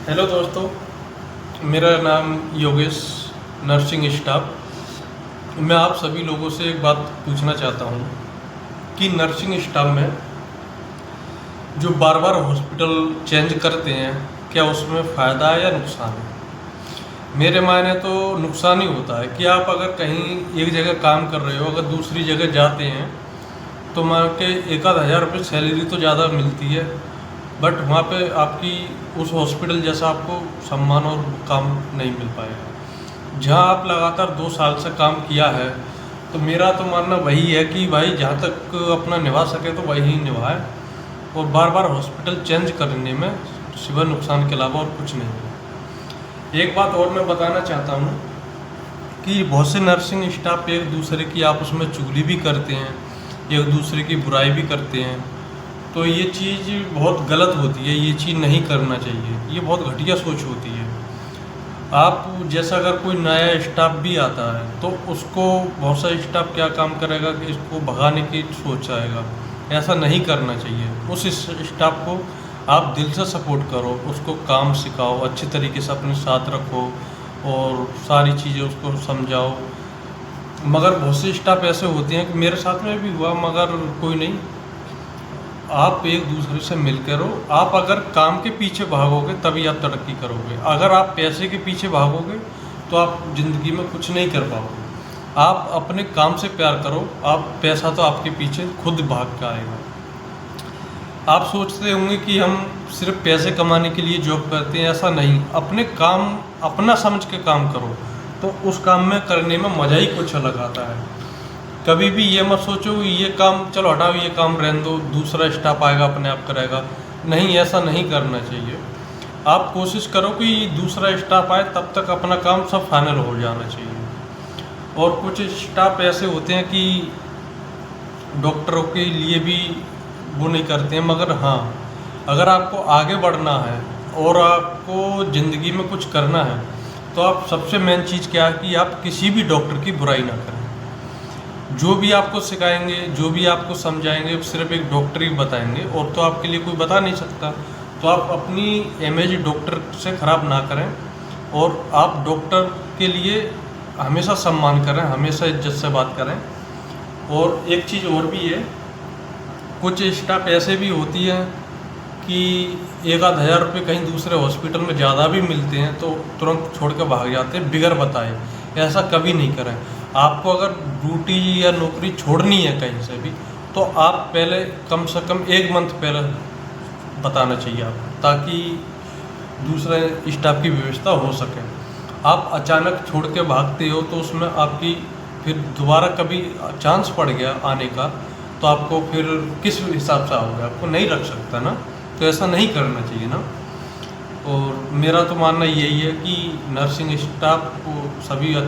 Hello दोस्तों, मेरा नाम योगेश, नर्सिंग स्टाफ। मैं आप सभी लोगों से एक बात पूछना चाहता हूँ कि नर्सिंग स्टाफ में जो बार बार हॉस्पिटल चेंज करते हैं, क्या उसमें फ़ायदा है या नुकसान है? मेरे मायने तो नुकसान ही होता है कि आप अगर कहीं एक जगह काम कर रहे हो, अगर दूसरी जगह जाते हैं तो मान के एक आध हज़ार रुपये सैलरी तो ज़्यादा मिलती है, बट वहाँ पे आपकी उस हॉस्पिटल जैसा आपको सम्मान और काम नहीं मिल पाएगा। जहाँ आप लगातार 2 साल से काम किया है, तो मेरा तो मानना वही है कि भाई जहाँ तक अपना निभा सके तो वही निभाए, और बार बार हॉस्पिटल चेंज करने में सिवा नुकसान के अलावा और कुछ नहीं है। एक बात और मैं बताना चाहता हूँ कि बहुत से नर्सिंग स्टाफ एक दूसरे की आपस में चुगली भी करते हैं, एक दूसरे की बुराई भी करते हैं। तो ये चीज़ बहुत गलत होती है, ये चीज़ नहीं करना चाहिए, ये बहुत घटिया सोच होती है। आप जैसा अगर कोई नया स्टाफ भी आता है तो उसको बहुत सा स्टाफ क्या काम करेगा कि इसको भगाने की सोच आएगा। ऐसा नहीं करना चाहिए। उस स्टाफ को आप दिल से सपोर्ट करो, उसको काम सिखाओ, अच्छे तरीके से अपने साथ रखो और सारी चीज़ें उसको समझाओ। मगर बहुत से स्टाफ ऐसे होते हैं कि मेरे साथ में भी हुआ, मगर कोई नहीं, आप एक दूसरे से मिलकर रहो। आप अगर काम के पीछे भागोगे तभी आप तरक्की करोगे। अगर आप पैसे के पीछे भागोगे तो आप ज़िंदगी में कुछ नहीं कर पाओगे। आप अपने काम से प्यार करो, आप पैसा तो आपके पीछे खुद भाग के आएगा। आप सोचते होंगे कि हम सिर्फ पैसे कमाने के लिए जॉब करते हैं, ऐसा नहीं। अपने काम अपना समझ के काम करो तो उस काम में करने में मज़ा ही कुछ अलग आता है। कभी भी ये मत सोचो ये काम चलो हटाओ, ये काम रहने दो, दूसरा स्टाफ आएगा अपने आप करेगा। नहीं, ऐसा नहीं करना चाहिए। आप कोशिश करो कि दूसरा स्टाफ आए तब तक अपना काम सब फाइनल हो जाना चाहिए। और कुछ स्टाफ ऐसे होते हैं कि डॉक्टरों के लिए भी वो नहीं करते हैं, मगर हाँ, अगर आपको आगे बढ़ना है और आपको ज़िंदगी में कुछ करना है तो आप सबसे मेन चीज़ क्या है कि आप किसी भी डॉक्टर की बुराई ना करें। जो भी आपको सिखाएंगे, जो भी आपको समझाएंगे, सिर्फ एक डॉक्टर ही बताएंगे, और तो आपके लिए कोई बता नहीं सकता। तो आप अपनी इमेज डॉक्टर से ख़राब ना करें, और आप डॉक्टर के लिए हमेशा सम्मान करें, हमेशा इज्जत से बात करें। और एक चीज़ और भी है, कुछ स्टाफ ऐसे भी होती है कि एक आध हज़ार रुपये कहीं दूसरे हॉस्पिटल में ज़्यादा भी मिलते हैं तो तुरंत छोड़ कर भाग जाते हैं बिगर बताए। ऐसा कभी नहीं करें। आपको अगर ड्यूटी या नौकरी छोड़नी है कहीं से भी, तो आप पहले कम से कम 1 मंथ पहले बताना चाहिए आपको, ताकि दूसरे स्टाफ की व्यवस्था हो सके। आप अचानक छोड़ के भागते हो तो उसमें आपकी फिर दोबारा कभी चांस पड़ गया आने का तो आपको फिर किस हिसाब से आओगे, आपको नहीं रख सकता ना। तो ऐसा नहीं करना चाहिए ना। और मेरा तो मानना यही है कि नर्सिंग स्टाफ को सभी